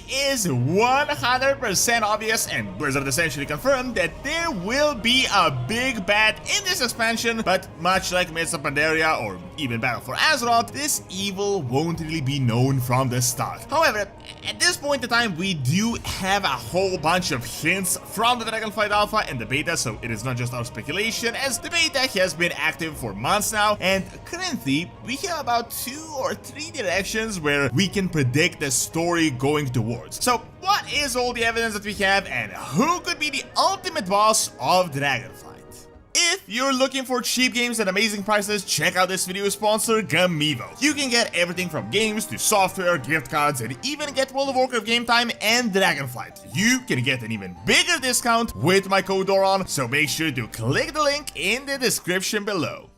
is 100% obvious, and Blizzard essentially confirmed that there will be a big bad in this expansion, but much like Mists of Pandaria or even Battle for Azeroth, this evil won't really be known from the start. However, at this point in time, we do have a whole bunch of hints from the Dragonflight Alpha and the Beta, so it is not just our speculation, as the Beta has been active for months now, and currently we have about 2 or 3 directions where we can predict the story going towards. So what is all the evidence that we have, and who could be the ultimate boss of Dragonflight? If you're looking for cheap games at amazing prices, check out this video sponsor, Gamivo. You can get everything from games to software, gift cards, and even get World of Warcraft game time and Dragonflight. You can get an even bigger discount with my code Doron, so make sure to click the link in the description below.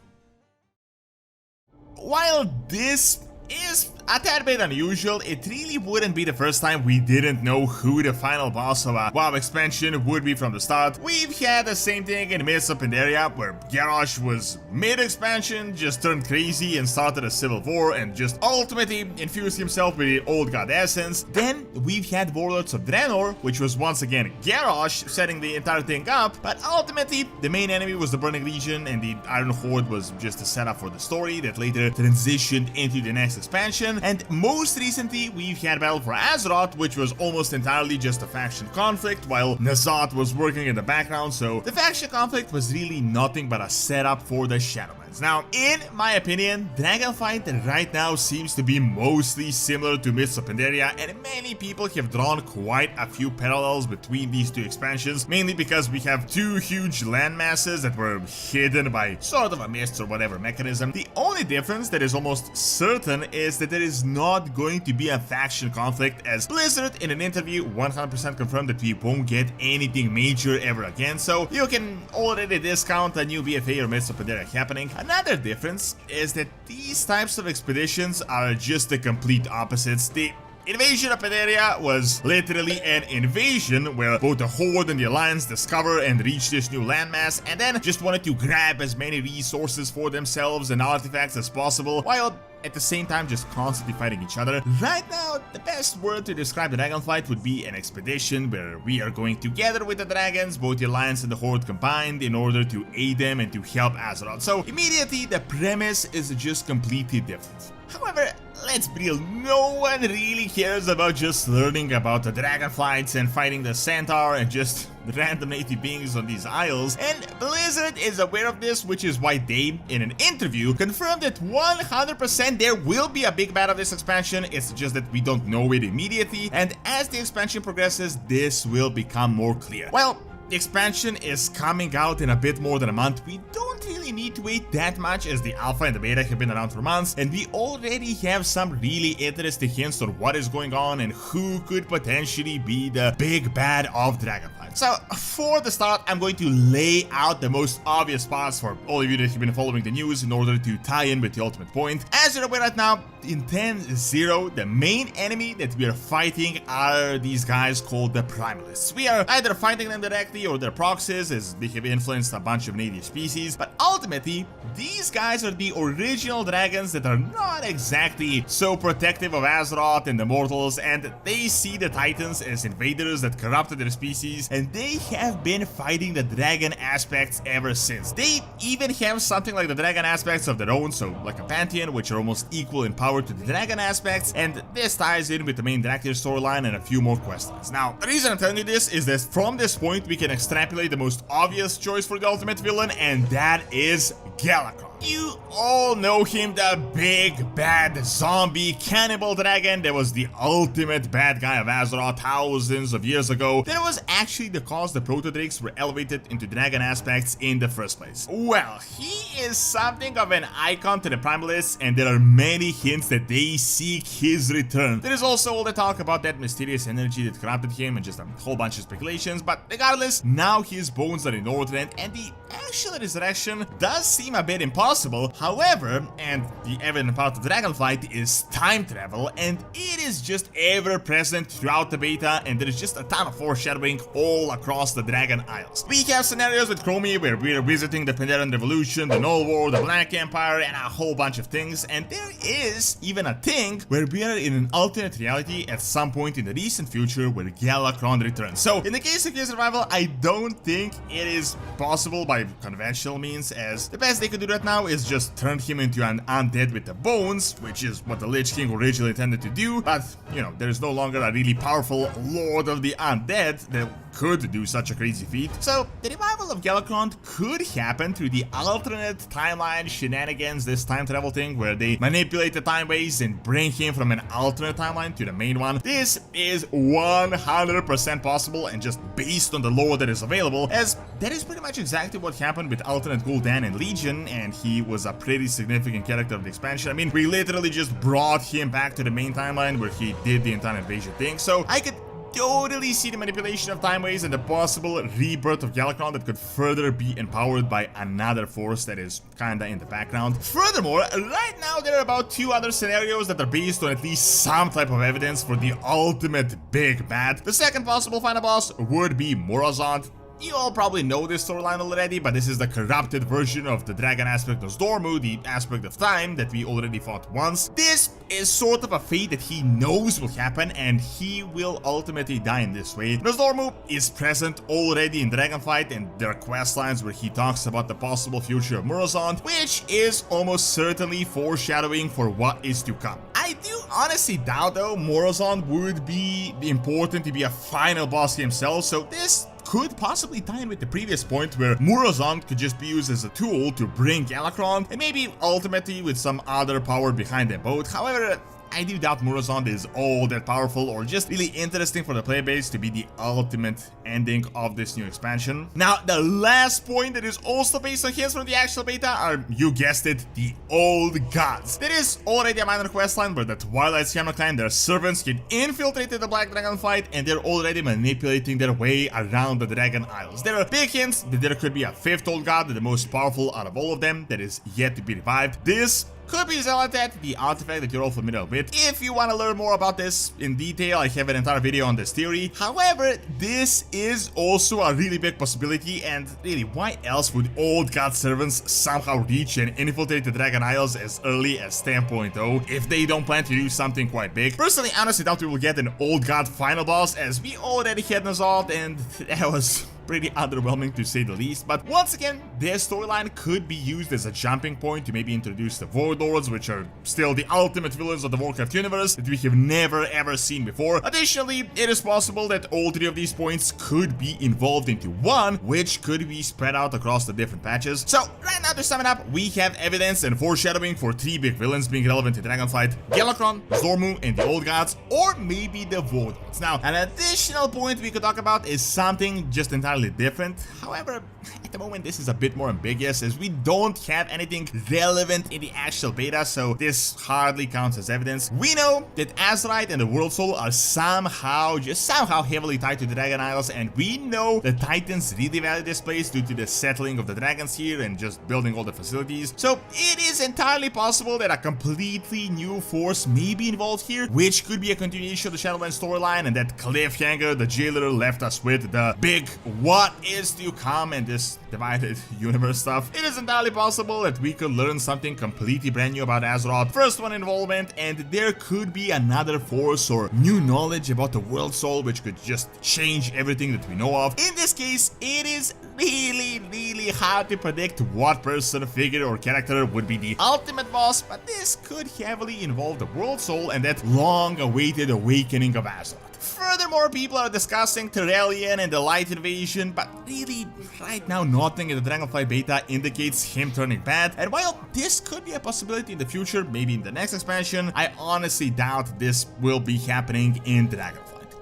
While this is a tad bit unusual, it really wouldn't be the first time we didn't know who the final boss of a WoW expansion would be from the start. We've had the same thing in Mists of Pandaria, where Garrosh was mid-expansion, just turned crazy and started a civil war and just ultimately infused himself with the old god essence. Then we've had Warlords of Draenor, which was once again Garrosh setting the entire thing up, but ultimately the main enemy was the Burning Legion and the Iron Horde was just a setup for the story that later transitioned into the next expansion. And most recently, we've had Battle for Azeroth, which was almost entirely just a faction conflict, while N'Zoth was working in the background, so the faction conflict was really nothing but a setup for the Shadowlands. Now, in my opinion, Dragonflight right now seems to be mostly similar to Mists of Pandaria, and many people have drawn quite a few parallels between these two expansions, mainly because we have 2 huge land masses that were hidden by sort of a mist or whatever mechanism. The only difference that is almost certain is that there is not going to be a faction conflict, as Blizzard in an interview 100% confirmed that we won't get anything major ever again, so you can already discount a new BFA or Mists of Pandaria happening. Another difference is that these types of expeditions are just the complete opposites. The Invasion of Pandaria was literally an invasion where both the Horde and the Alliance discover and reach this new landmass and then just wanted to grab as many resources for themselves and artifacts as possible, while at the same time just constantly fighting each other. Right now, the best word to describe the Dragonflight would be an expedition where we are going together with the dragons, both the Alliance and the Horde combined, in order to aid them and to help Azeroth. So immediately, the premise is just completely different. However, let's be real, no one really cares about just learning about the Dragonflights and fighting the Centaur and just random native beings on these isles, and Blizzard is aware of this, which is why they, in an interview, confirmed that 100% there will be a big bad of this expansion. It's just that we don't know it immediately, and as the expansion progresses, this will become more clear. Well, the expansion is coming out in a bit more than a month. We don't really need to wait that much, as the alpha and the beta have been around for months, and we already have some really interesting hints on what is going on and who could potentially be the big bad of Dragonflight. So for the start, I'm going to lay out the most obvious parts for all of you that have been following the news in order to tie in with the ultimate point. As you're aware right now, in 10-0, the main enemy that we are fighting are these guys called the primalists. We are either fighting them directly or their proxies, as they have influenced a bunch of native species, but ultimately, these guys are the original dragons that are not exactly so protective of Azeroth and the mortals, and they see the Titans as invaders that corrupted their species, and they have been fighting the dragon aspects ever since. They even have something like the dragon aspects of their own, so like a pantheon, which are almost equal in power to the dragon aspects, and this ties in with the main Dractyr storyline and a few more questlines. Now, the reason I'm telling you this is that from this point we can extrapolate the most obvious choice for the ultimate villain, and that is Galakron. You all know him, the big bad zombie cannibal dragon that was the ultimate bad guy of Azeroth thousands of years ago. That was actually the cause the Protodrakes were elevated into dragon aspects in the first place. Well, he is something of an icon to the primalists, and there are many hints that they seek his return. There is also all the talk about that mysterious energy that corrupted him and just a whole bunch of speculations, but regardless, now his bones are in Northrend, and the actual resurrection does seem a bit impossible, possible. However, and the evident part of Dragonflight is time travel, and it is just ever present throughout the beta, and there is just a ton of foreshadowing all across the Dragon Isles. We have scenarios with Chromie where we're visiting the Pandaran Revolution, the Null War, the Black Empire, and a whole bunch of things, and there is even a thing where we are in an alternate reality at some point in the recent future where Galakrond returns. So in the case of his survival, I don't think it is possible by conventional means, as the best they could do right now is just turn him into an undead with the bones, which is what the Lich King originally intended to do, but you know, there is no longer a really powerful Lord of the Undead that could do such a crazy feat. So the revival of Galakrond could happen through the alternate timeline shenanigans, this time travel thing where they manipulate the time waves and bring him from an alternate timeline to the main one. This is 100% possible and just based on the lore that is available, as that is pretty much exactly what happened with alternate Gul'dan and Legion, and he was a pretty significant character of the expansion. I mean, we literally just brought him back to the main timeline where he did the entire invasion thing, so I could totally see the manipulation of time waves and the possible rebirth of Galakrond that could further be empowered by another force that is kinda in the background. Furthermore, right now there are about 2 other scenarios that are based on at least some type of evidence for the ultimate big bad. The second possible final boss would be Murozond. You all probably know this storyline already, but this is the corrupted version of the dragon aspect of Dormu, the aspect of time that we already fought once. This is sort of a fate that he knows will happen, and he will ultimately die in this way. Dormu is present already in Dragonflight, and there are quest lines where he talks about the possible future of Murozond, which is almost certainly foreshadowing for what is to come. I do honestly doubt though Murozond would be important to be a final boss himself, so this could possibly tie in with the previous point where Murozond could just be used as a tool to bring Galakrond, and maybe ultimately with some other power behind them both. However, I do doubt Murozond is all that powerful or just really interesting for the player base to be the ultimate ending of this new expansion. Now, the last point that is also based on hints from the actual beta are, you guessed it, the Old Gods. There is already a minor questline where the Twilight Siamna clan, their servants, can infiltrate the Black Dragonflight, and they're already manipulating their way around the Dragon Isles. There are big hints that there could be a 5th Old God, the most powerful out of all of them, that is yet to be revived. This could be Zealotet, the artifact that you're all familiar with. If you want to learn more about this in detail, I have an entire video on this theory. However, this is also a really big possibility, and really, why else would Old God servants somehow reach and infiltrate the Dragon Isles as early as 10.0 if they don't plan to do something quite big? Personally, I honestly doubt we will get an Old God final boss, as we already had Murozond, and that was pretty underwhelming to say the least. But once again, their storyline could be used as a jumping point to maybe introduce the Warlords, which are still the ultimate villains of the Warcraft universe that we have never ever seen before. Additionally, it is possible that all 3 of these points could be involved into one, which could be spread out across the different patches. So right now, to sum it up, we have evidence and foreshadowing for 3 big villains being relevant in Dragonflight: Galakrond, Dormu, and the Old Gods, or maybe the Warlords. Now, an additional point we could talk about is something just entirely different. However, at the moment this is a bit more ambiguous, as we don't have anything relevant in the actual beta, so this hardly counts as evidence. We know that Azerite and the World Soul are somehow heavily tied to the Dragon Isles, and we know the Titans really value this place due to the settling of the dragons here and just building all the facilities. So it is entirely possible that a completely new force may be involved here, which could be a continuation of the Shadowlands storyline, and that cliffhanger the jailer left us with, the big what is to come and this divided universe stuff. It is entirely possible that we could learn something completely brand new about Azeroth, first one involvement, and there could be another force or new knowledge about the World Soul which could just change everything that we know of. In this case, it is really hard to predict what person, figure, or character would be the ultimate boss, but this could heavily involve the World Soul and that long-awaited awakening of Azeroth. Furthermore, people are discussing Terrellian and the Light Invasion, but really, right now, nothing in the Dragonflight beta indicates him turning bad. And while this could be a possibility in the future, maybe in the next expansion, I honestly doubt this will be happening in Dragonflight.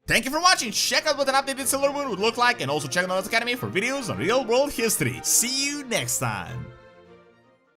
Thank you for watching. Check out what an updated Silver Moon would look like, and also check out Academy for videos on real-world history. See you next time.